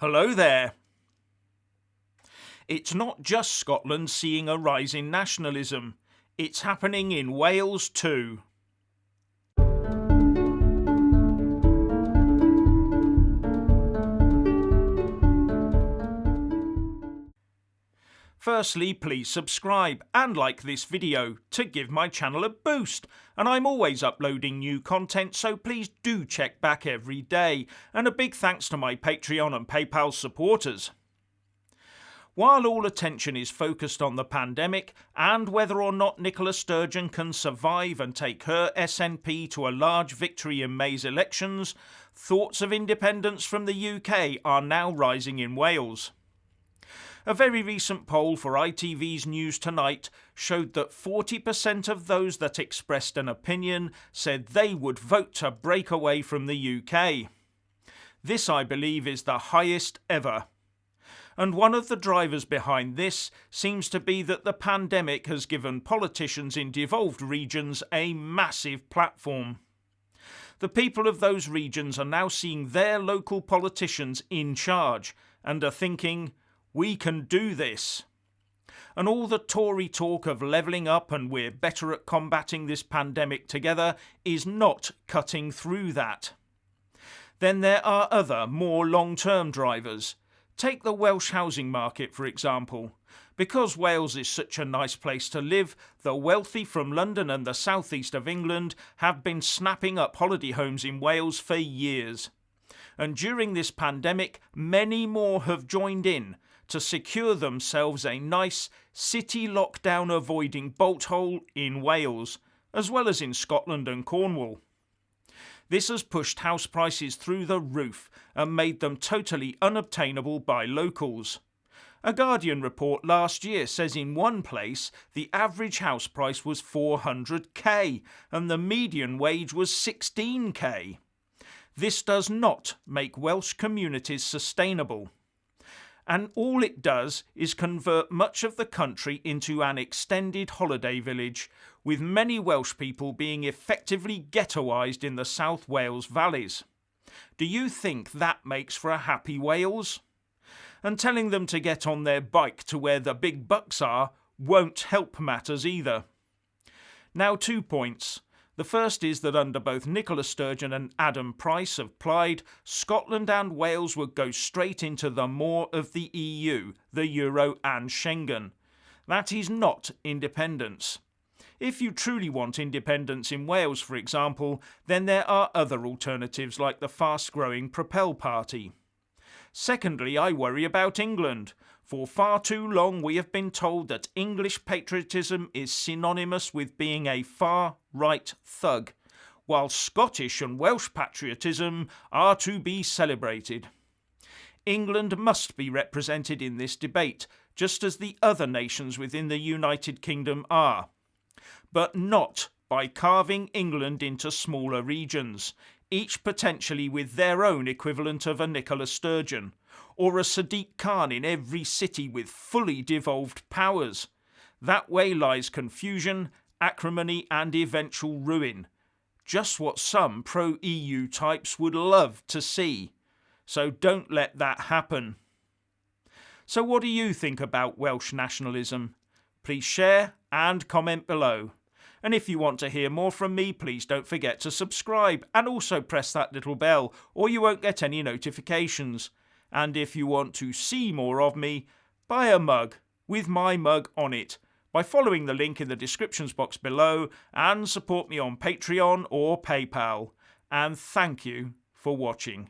Hello there. It's not just Scotland seeing a rise in nationalism. It's happening in Wales too. Firstly, please subscribe and like this video to give my channel a boost. And I'm always uploading new content, so please do check back every day. And a big thanks to my Patreon and PayPal supporters. While all attention is focused on the pandemic and whether or not Nicola Sturgeon can survive and take her SNP to a large victory in May's elections, thoughts of independence from the UK are now rising in Wales. A very recent poll for ITV's News Tonight showed that 40% of those that expressed an opinion said they would vote to break away from the UK. This, I believe, is the highest ever. And one of the drivers behind this seems to be that the pandemic has given politicians in devolved regions a massive platform. The people of those regions are now seeing their local politicians in charge and are thinking, we can do this. And all the Tory talk of levelling up and we're better at combating this pandemic together is not cutting through that. Then there are other, more long-term drivers. Take the Welsh housing market, for example. Because Wales is such a nice place to live, the wealthy from London and the southeast of England have been snapping up holiday homes in Wales for years. And during this pandemic, many more have joined in to secure themselves a nice city lockdown avoiding bolt hole in Wales, as well as in Scotland and Cornwall. This has pushed house prices through the roof and made them totally unobtainable by locals. A Guardian report last year says in one place the average house price was 400k and the median wage was 16k. This does not make Welsh communities sustainable. And all it does is convert much of the country into an extended holiday village, with many Welsh people being effectively ghettoised in the South Wales valleys. Do you think that makes for a happy Wales? And telling them to get on their bike to where the big bucks are won't help matters either. Now 2 points. The first is that under both Nicola Sturgeon and Adam Price of Plaid, Scotland and Wales would go straight into the maw of the EU, the Euro and Schengen. That is not independence. If you truly want independence in Wales, for example, then there are other alternatives like the fast-growing Propel Party. Secondly, I worry about England. For far too long we have been told that English patriotism is synonymous with being a far-right thug, while Scottish and Welsh patriotism are to be celebrated. England must be represented in this debate, just as the other nations within the United Kingdom are. But not by carving England into smaller regions, each potentially with their own equivalent of a Nicola Sturgeon, or a Sadiq Khan in every city with fully devolved powers. That way lies confusion, acrimony and eventual ruin. Just what some pro-EU types would love to see. So don't let that happen. So what do you think about Welsh nationalism? Please share and comment below. And if you want to hear more from me, please don't forget to subscribe and also press that little bell or you won't get any notifications. And if you want to see more of me, buy a mug with my mug on it by following the link in the descriptions box below and support me on Patreon or PayPal. And thank you for watching.